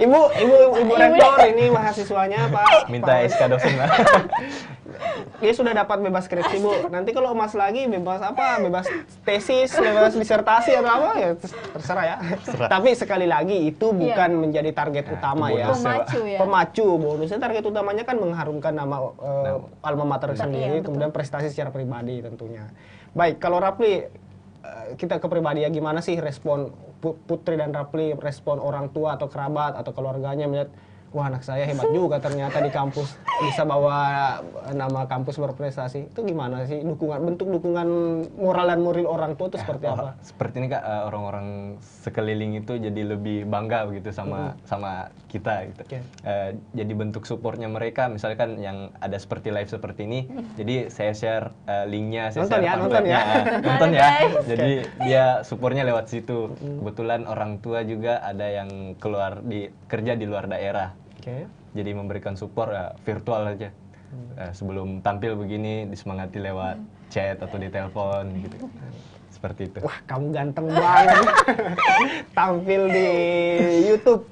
Ibu rektor ini mahasiswanya Pak. Minta SK dosen lah. Dia sudah dapat bebas skripsi Bu. Nanti kalau emas lagi bebas apa? Bebas tesis, bebas disertasi atau apa ya terserah ya. Tapi sekali lagi itu bukan menjadi target utama ya. Pemacu ya. Pemacu bonusnya target utamanya kan mengharumkan nama alma mater sendiri, kemudian prestasi secara pribadi tentunya. Baik, kalau Rafli kita ke pribadi ya, gimana sih respon Putri dan Rafli, respon orang tua atau kerabat atau keluarganya melihat wah anak saya hebat juga ternyata di kampus bisa bawa nama kampus berprestasi. Itu gimana sih bentuk dukungan moral dan moral orang tua itu seperti apa? Seperti ini Kak, orang-orang sekeliling itu jadi lebih bangga begitu sama kita gitu. Jadi bentuk supportnya mereka, misalkan yang ada seperti live seperti ini, jadi saya share linknya, saya nonton ya. Jadi dia supportnya lewat situ. Kebetulan orang tua juga ada yang kerja di luar daerah. Jadi memberikan support virtual aja. Sebelum tampil begini disemangati lewat chat atau di telepon gitu. Seperti itu. Wah, kamu ganteng banget. Tampil di YouTube.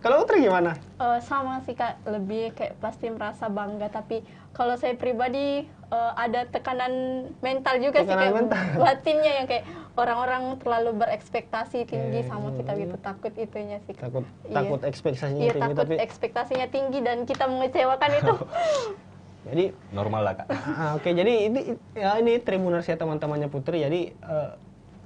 Kalau Putri gimana? Sama sih Kak, lebih kayak pasti merasa bangga, tapi kalau saya pribadi ada tekanan mental juga sih, kayak batinnya yang kayak orang-orang terlalu berekspektasi tinggi sama kita gitu, takut itunya sih. Takut ekspektasinya tinggi, takut tapi ekspektasinya tinggi dan kita mengecewakan itu. Jadi normal lah Kak. Oke, jadi ini Tribuners ya teman-temannya Putri, jadi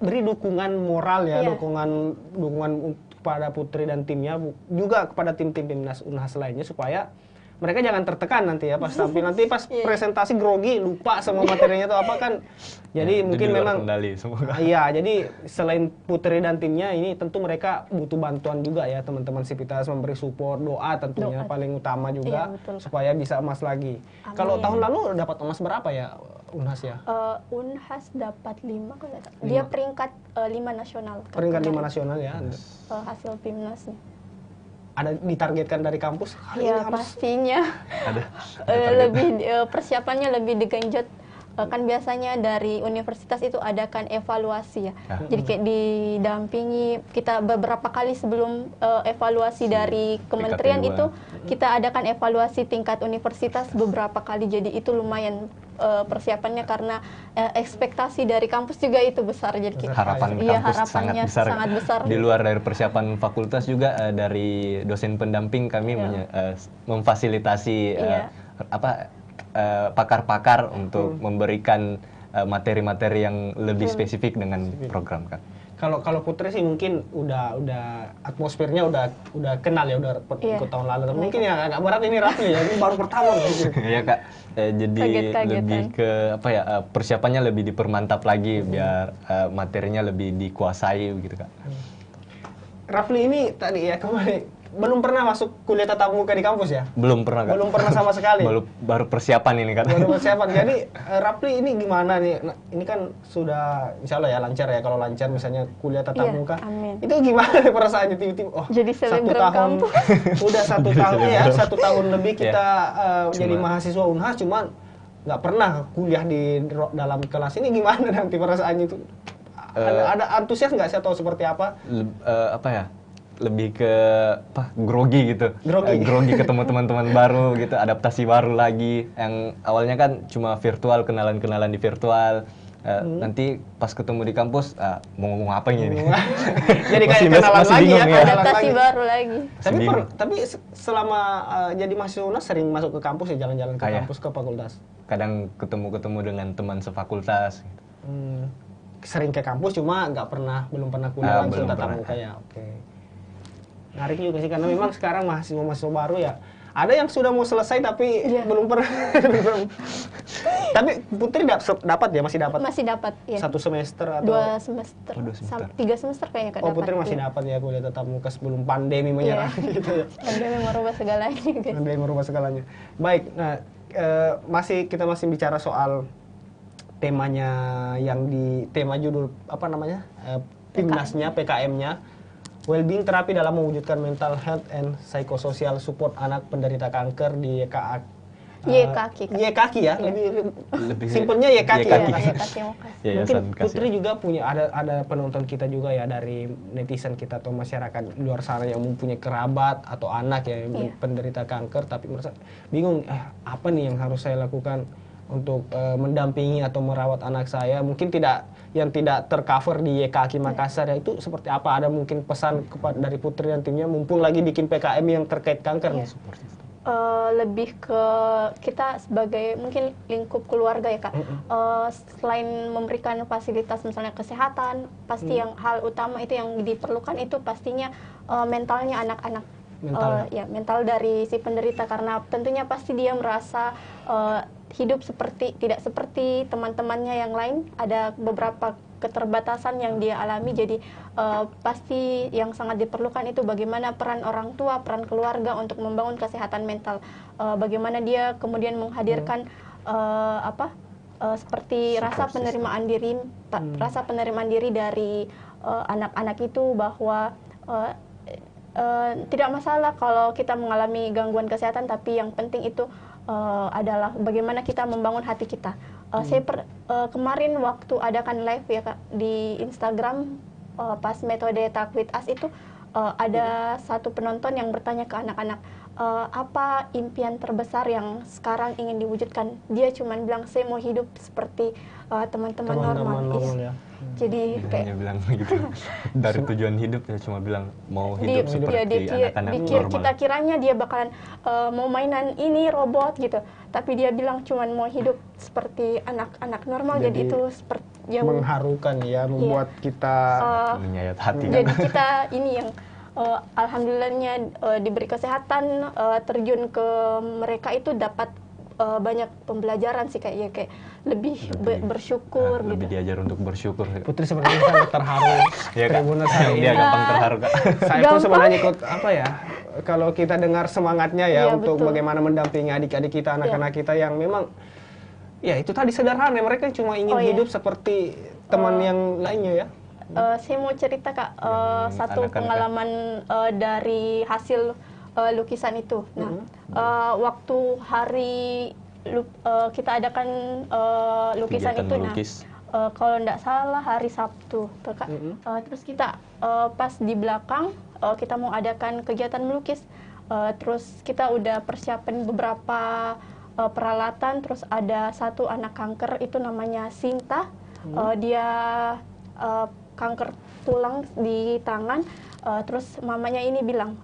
beri dukungan moral ya, dukungan kepada Putri dan timnya, juga kepada tim-tim Timnas Unhas lainnya, supaya mereka jangan tertekan nanti ya pas tampil, nanti pas presentasi grogi lupa sama materinya itu apa kan. Jadi mungkin memang iya, jadi selain Putri dan timnya ini tentu mereka butuh bantuan juga ya teman-teman Sivitas, memberi support, doa tentunya paling utama juga supaya bisa emas lagi. Kalau tahun lalu dapat emas berapa ya Unhas ya? Unhas dapat 5 kalau dia peringkat 5 nasional. Peringkat 5 nasional ya. Hasil timnasnya. Ada ditargetkan dari kampus? Iya pastinya. Ada. Lebih persiapannya lebih digenjot. Kan biasanya dari universitas itu adakan evaluasi ya. Jadi kayak didampingi kita beberapa kali sebelum evaluasi dari kementerian itu kita adakan evaluasi tingkat universitas beberapa kali. Jadi itu lumayan persiapannya karena ekspektasi dari kampus juga itu besar. Jadi harapan kampus sangat besar. Di luar dari persiapan fakultas juga dari dosen pendamping kami memfasilitasi pakar-pakar untuk memberikan materi-materi yang lebih spesifik dengan program kan. Kalau Putri sih mungkin udah atmosfernya udah kenal ya, udah ikut tahun lalu. Tapi mungkin ya agak berat ini Rafli ya, ini baru pertama gitu. Iya Kak. Jadi lebih ke persiapannya lebih dipermantap lagi biar materinya lebih dikuasai begitu Kak. Rafli ini tadi ya kembali belum pernah masuk kuliah tatap muka di kampus ya? Belum pernah Kak. Belum pernah sama sekali. Baru persiapan ini kan. Baru persiapan. Jadi Rafli ini gimana nih? Nah, ini kan sudah insya Allah ya lancar ya, kalau lancar misalnya kuliah tatap muka. Amin. Itu gimana perasaannya tiba-tiba? Oh, jadi selebgram kampus. Udah 1 tahun ya, 1 tahun lebih kita jadi mahasiswa Unhas, cuma nggak pernah kuliah di dalam kelas. Ini gimana nanti perasaannya itu? Ada antusias nggak sih atau seperti apa? Lebih ke grogi gitu. Grogi ketemu teman-teman baru gitu, adaptasi baru lagi. Yang awalnya kan cuma virtual, kenalan-kenalan di virtual. Nanti pas ketemu di kampus mau ngomong apa ini? Jadi kayak kenalan lagi ya, adaptasi baru lagi. Tapi selama jadi mahasiswa Unhas sering masuk ke kampus ya, jalan-jalan ke kampus, ke fakultas. Kadang ketemu dengan teman sefakultas. Sering ke kampus cuma belum pernah kuliah langsung tatap muka ya. Oke. Menarik juga sih, karena memang sekarang mahasiswa baru ya, ada yang sudah mau selesai tapi belum pernah. Tapi Putri dapat ya, masih dapat? Masih dapat ya. 1 semester atau 2 semester. 3 semester kayaknya Kak. Putri masih dapat ya kuliah tatap muka sebelum pandemi menyerang gitu ya. Pandemi merubah segalanya guys. Pandemi merubah segalanya. Baik, nah kita masih bicara soal temanya yang tema judul apa namanya? Timnasnya, PKM-nya. Wellbeing terapi dalam mewujudkan mental health and psychosocial support anak penderita kanker di YKK ya, lebih simpelnya YKK. Mungkin Putri juga punya ada penonton kita juga ya dari netizen kita atau masyarakat luar sana yang mempunyai kerabat atau anak ya yang penderita kanker tapi merasa bingung apa nih yang harus saya lakukan untuk mendampingi atau merawat anak saya, mungkin yang tidak tercover di YKK Makassar ya, itu seperti apa? Ada mungkin pesan dari Putri dan timnya mumpung lagi bikin PKM yang terkait kanker nih? Lebih ke kita sebagai mungkin lingkup keluarga ya Kak, selain memberikan fasilitas misalnya kesehatan, pasti yang hal utama itu yang diperlukan itu pastinya mentalnya anak-anak, mental dari si penderita, karena tentunya pasti dia merasa hidup tidak seperti teman-temannya yang lain, ada beberapa keterbatasan yang dia alami, jadi pasti yang sangat diperlukan itu bagaimana peran orang tua, peran keluarga untuk membangun kesehatan mental, bagaimana dia kemudian menghadirkan seperti rasa penerimaan diri dari anak-anak itu, bahwa tidak masalah kalau kita mengalami gangguan kesehatan, tapi yang penting itu adalah bagaimana kita membangun hati kita. Saya kemarin waktu adakan live ya Kak di Instagram pas metode Talk With Us itu ada satu penonton yang bertanya ke anak-anak, apa impian terbesar yang sekarang ingin diwujudkan? Dia cuma bilang, saya mau hidup seperti teman-teman normal ya. Jadi kayak bilang begitu. Dari tujuan hidup ya cuma bilang mau hidup seperti anak-anak normal. Kita kiranya dia bakalan mau mainan ini robot gitu, tapi dia bilang cuma mau hidup seperti anak-anak normal. Jadi itu seperti yang mengharukan ya, membuat kita menyayat hati. Jadi kita ini yang alhamdulillahnya diberi kesehatan, terjun ke mereka itu dapat banyak pembelajaran sih kayak lebih bersyukur lebih gitu. diajar untuk bersyukur. Putri sebenarnya sangat terharu ya Tribuners hari ini. Dia gampang terharu Kak. Saya pun sebenarnya ikut kalau kita dengar semangatnya ya untuk bagaimana mendampingi adik-adik kita, anak-anak kita yang memang ya itu tadi sederhana, mereka cuma ingin hidup seperti teman yang lainnya ya. Saya mau cerita Kak, satu pengalaman dari hasil lukisan itu. Nah, waktu hari kita adakan lukisan kegiatan itu, kalau tidak salah hari Sabtu, Kak. Terus kita pas di belakang kita mau adakan kegiatan melukis. Terus kita udah persiapin beberapa peralatan. Terus ada satu anak kanker itu namanya Sinta. Dia kanker tulang di tangan. Terus mamanya ini bilang,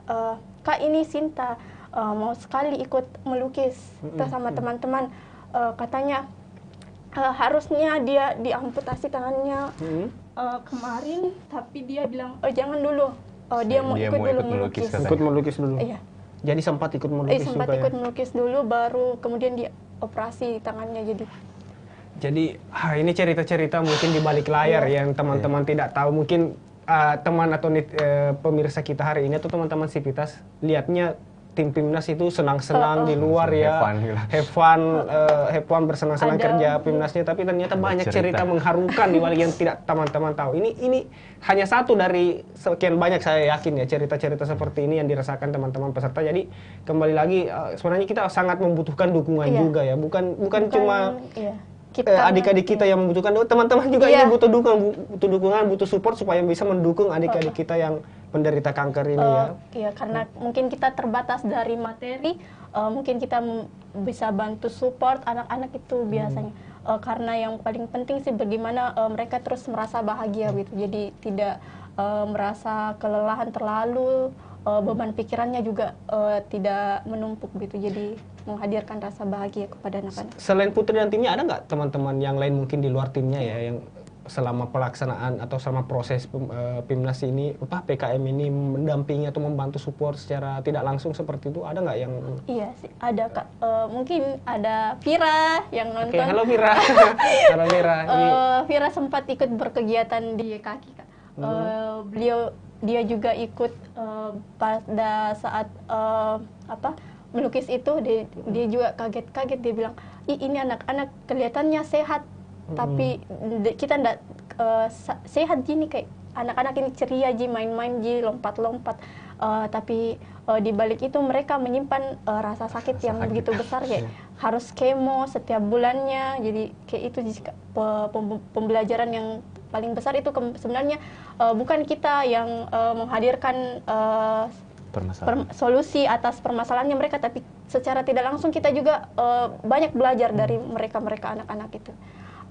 Kak ini Sinta mau sekali ikut melukis sama teman-teman. Katanya harusnya dia diamputasi tangannya kemarin, tapi dia bilang jangan dulu. Dia mau ikut dulu melukis. Ikut melukis dulu. Iya. Jadi sempat ikut melukis sempat juga ikut melukis dulu, baru kemudian dioperasi tangannya. Jadi ini cerita-cerita mungkin di balik layar yang teman-teman tidak tahu. Mungkin teman atau pemirsa kita hari ini atau teman-teman Sivitas lihatnya tim Pimnas itu senang-senang di luar ya, have fun bersenang-senang kerja Pimnasnya, tapi ternyata banyak cerita mengharukan di balik yang tidak teman-teman tahu. Ini hanya satu dari sekian banyak, saya yakin ya, cerita-cerita seperti ini yang dirasakan teman-teman peserta. Jadi kembali lagi sebenarnya kita sangat membutuhkan dukungan juga ya, bukan cuma adik-adik kita yang membutuhkan, teman-teman juga ini butuh dukungan, butuh support supaya bisa mendukung adik-adik kita yang penderita kanker ini ya. Iya, karena mungkin kita terbatas dari materi, mungkin kita bisa bantu support anak-anak itu biasanya. Karena yang paling penting sih bagaimana mereka terus merasa bahagia gitu. Jadi tidak merasa kelelahan terlalu, beban pikirannya juga tidak menumpuk gitu. Jadi menghadirkan rasa bahagia kepada anak-anak. Selain Putri dan timnya, ada nggak teman-teman yang lain mungkin di luar timnya ya yang selama pelaksanaan atau selama proses Pimnas ini, PKM ini mendampingi atau membantu support secara tidak langsung seperti itu? Ada nggak yang? Iya sih, ada Kak. Mungkin ada Vira yang nonton. Oke, halo Vira. Halo Vira. Vira sempat ikut berkegiatan di kaki Kak. Dia juga ikut pada saat melukis itu, dia juga kaget-kaget, dia bilang, ini anak-anak kelihatannya sehat, tapi kita enggak sehat gini, kayak anak-anak ini ceria ji, main-main ji, lompat-lompat. tapi di balik itu mereka menyimpan rasa sakit yang begitu besar, kayak harus kemo setiap bulannya. Jadi kayak itu pembelajaran yang paling besar itu sebenarnya bukan kita yang menghadirkan solusi atas permasalahannya mereka, tapi secara tidak langsung kita juga banyak belajar dari mereka anak-anak itu.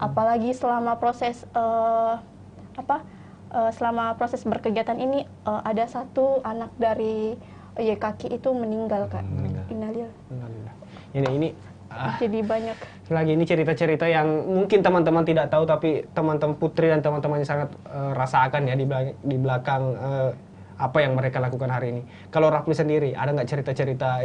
Apalagi selama proses selama proses berkegiatan ini ada satu anak dari YKK itu meninggal, Kak. Innalillahi. Ini jadi banyak. Lagi ini cerita-cerita yang mungkin teman-teman tidak tahu, tapi teman-teman Putri dan teman-temannya sangat rasakan ya di belakang apa yang mereka lakukan hari ini. Kalau Rafli sendiri, ada nggak cerita-cerita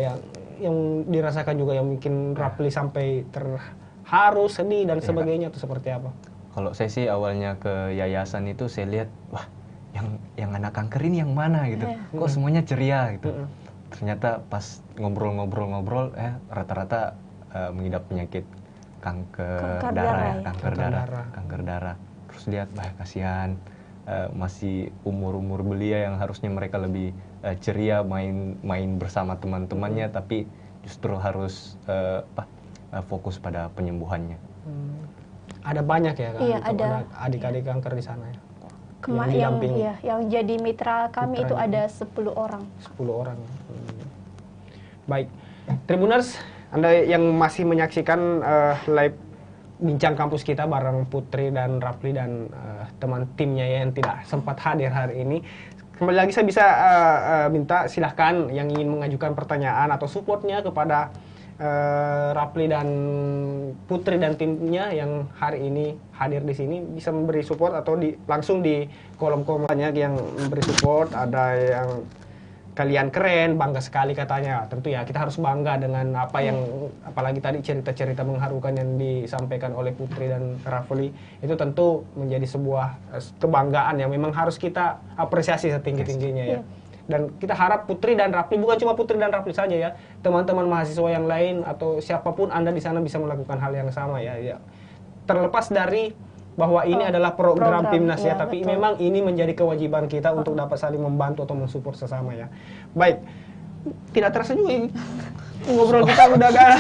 yang dirasakan juga yang bikin Rafli sampai terharu, sedih dan sebagainya, itu seperti apa? Kalau saya sih awalnya ke yayasan itu saya lihat, wah yang anak kanker ini yang mana gitu, kok semuanya ceria gitu. Ternyata pas ngobrol-ngobrol rata-rata mengidap penyakit kanker darah. Terus lihat, kasihan, masih umur belia yang harusnya mereka lebih ceria main bersama teman-temannya, tapi justru harus fokus pada penyembuhannya. Ada banyak ya kan, iya, ada adik-adik kanker di sana ya. Yang jadi mitra kami itu ada 10 orang. 10 orang. Baik, Tribuners, Anda yang masih menyaksikan live bincang kampus kita bareng Putri dan Rafli dan teman timnya yang tidak sempat hadir hari ini. Kembali lagi saya bisa minta silahkan yang ingin mengajukan pertanyaan atau supportnya kepada Rafli dan Putri dan timnya yang hari ini hadir di sini, bisa memberi support atau langsung di kolom komentarnya yang memberi support. Ada yang kalian keren, bangga sekali katanya. Tentu ya kita harus bangga dengan apa yang, apalagi tadi cerita-cerita mengharukan yang disampaikan oleh Putri dan Rafli, itu tentu menjadi sebuah kebanggaan yang memang harus kita apresiasi setinggi-tingginya ya. Dan kita harap Putri dan Rafli, bukan cuma Putri dan Rafli saja ya, teman-teman mahasiswa yang lain atau siapapun Anda di sana bisa melakukan hal yang sama ya. Terlepas dari bahwa ini adalah program Pimnas ya, tapi betul, memang ini menjadi kewajiban kita untuk dapat saling membantu atau mensupport sesama ya. Baik, tidak terasa juga ngobrol kita udah agak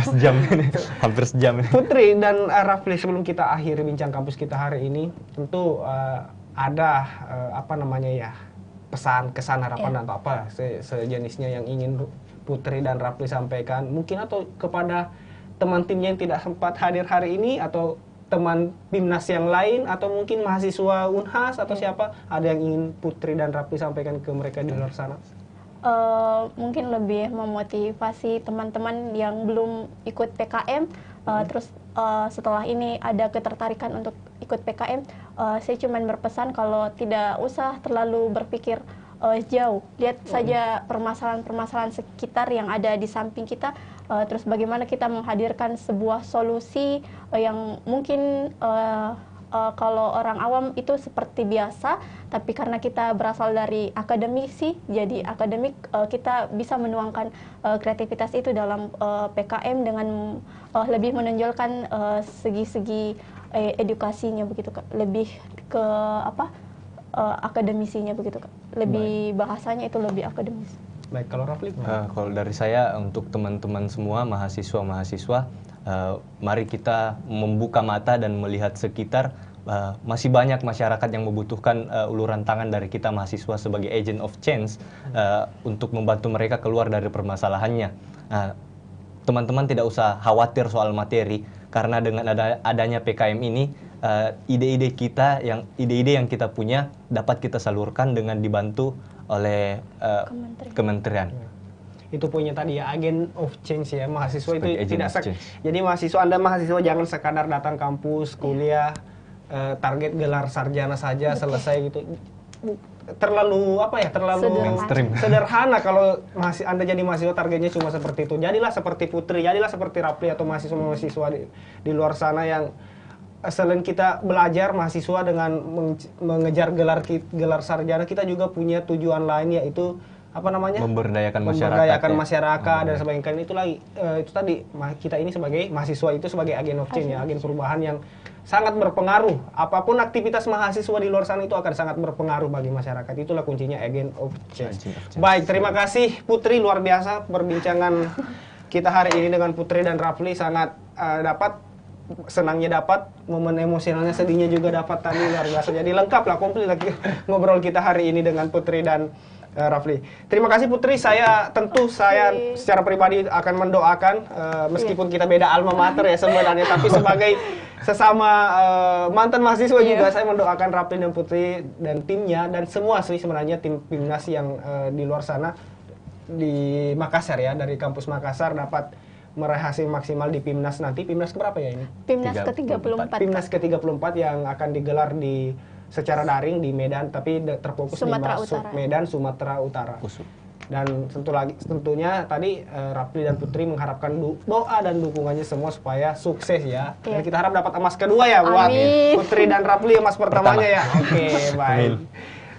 sejam ini, hampir sejam ini. Putri dan Rafli, sebelum kita akhiri bincang kampus kita hari ini, tentu ada pesan, kesan, harapan atau apa sejenisnya yang ingin Putri dan Rafli sampaikan, mungkin atau kepada teman timnya yang tidak sempat hadir hari ini, atau teman Pimnas yang lain, atau mungkin mahasiswa Unhas atau siapa, ada yang ingin Putri dan Rafli sampaikan ke mereka di luar sana? Mungkin lebih memotivasi teman-teman yang belum ikut PKM, terus setelah ini ada ketertarikan untuk ikut PKM, saya cuma berpesan kalau tidak usah terlalu berpikir jauh, lihat saja permasalahan-permasalahan sekitar yang ada di samping kita, terus bagaimana kita menghadirkan sebuah solusi yang mungkin kalau orang awam itu seperti biasa, tapi karena kita berasal dari akademisi, jadi akademik, kita bisa menuangkan kreativitas itu dalam PKM dengan lebih menonjolkan segi-segi edukasinya begitu, Kak. Lebih ke akademisinya begitu, Kak. Lebih bahasanya itu lebih akademis. Baik, kalau Rafli? Kalau dari saya untuk teman-teman semua mahasiswa-mahasiswa, mari kita membuka mata dan melihat sekitar. Masih banyak masyarakat yang membutuhkan uluran tangan dari kita mahasiswa sebagai agent of change untuk membantu mereka keluar dari permasalahannya. Teman-teman tidak usah khawatir soal materi, karena dengan adanya PKM ini, ide-ide yang kita punya dapat kita salurkan dengan dibantu oleh kementerian. Itu punya tadi ya, agent of change ya, mahasiswa itu tidak jadi Anda mahasiswa jangan sekadar datang kampus kuliah, target gelar sarjana saja selesai gitu. Terlalu sederhana kalau Anda jadi mahasiswa targetnya cuma seperti itu. Jadilah seperti Putri, jadilah seperti Rafli atau mahasiswa di luar sana yang selain kita belajar mahasiswa dengan mengejar gelar sarjana, kita juga punya tujuan lain, yaitu memberdayakan masyarakat dan sebagainya. Itu tadi kita ini sebagai mahasiswa itu sebagai agen of change ya, agen perubahan yang sangat berpengaruh. Apapun aktivitas mahasiswa di luar sana itu akan sangat berpengaruh bagi masyarakat. Itulah kuncinya agent of change. Baik, terima kasih Putri, luar biasa perbincangan kita hari ini dengan Putri dan Rafli, sangat senangnya dapat, momen emosionalnya, sedihnya juga dapat tadi, luar biasa. Jadi lengkap lah, komplit lagi ngobrol kita hari ini dengan Putri dan Rafli. Terima kasih Putri, saya secara pribadi akan mendoakan, meskipun kita beda alma mater ya sebenarnya, tapi sebagai sesama mantan mahasiswa juga saya mendoakan Rafli dan Putri dan timnya dan semua sih sebenarnya tim Pimnas yang di luar sana di Makassar ya, dari kampus Makassar dapat meraih hasil maksimal di Pimnas nanti. Pimnas keberapa ya ini? Pimnas ke-34. Pimnas ke-34 yang akan digelar secara daring di Medan, tapi terfokus di Medan, Sumatera Utara. Dan tentunya tadi Rafli dan Putri mengharapkan doa dan dukungannya semua supaya sukses ya. Dan kita harap dapat emas kedua ya buat Putri dan Rafli, emas pertamanya ya. Oke, baik.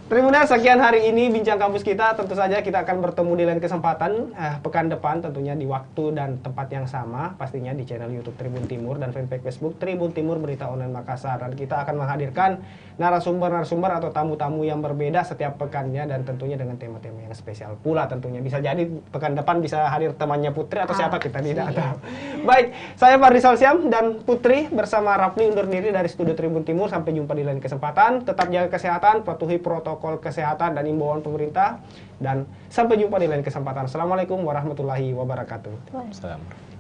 Terima kasih, sekian hari ini Bincang Kampus kita. Tentu saja kita akan bertemu di lain kesempatan pekan depan, tentunya di waktu dan tempat yang sama, pastinya di channel YouTube Tribun Timur dan fanpage Facebook Tribun Timur Berita Online Makassar. Dan kita akan menghadirkan narasumber-narasumber atau tamu-tamu yang berbeda setiap pekannya, dan tentunya dengan tema-tema yang spesial pula tentunya. Bisa jadi pekan depan bisa hadir temannya Putri atau siapa, kita tidak tahu. Baik, saya Fardis Salsiam dan Putri bersama Rafli undur diri dari studio Tribun Timur. Sampai jumpa di lain kesempatan. Tetap jaga kesehatan, patuhi protokol kesehatan dan imbauan pemerintah, dan sampai jumpa di lain kesempatan. Assalamualaikum warahmatullahi wabarakatuh. Assalamualaikum.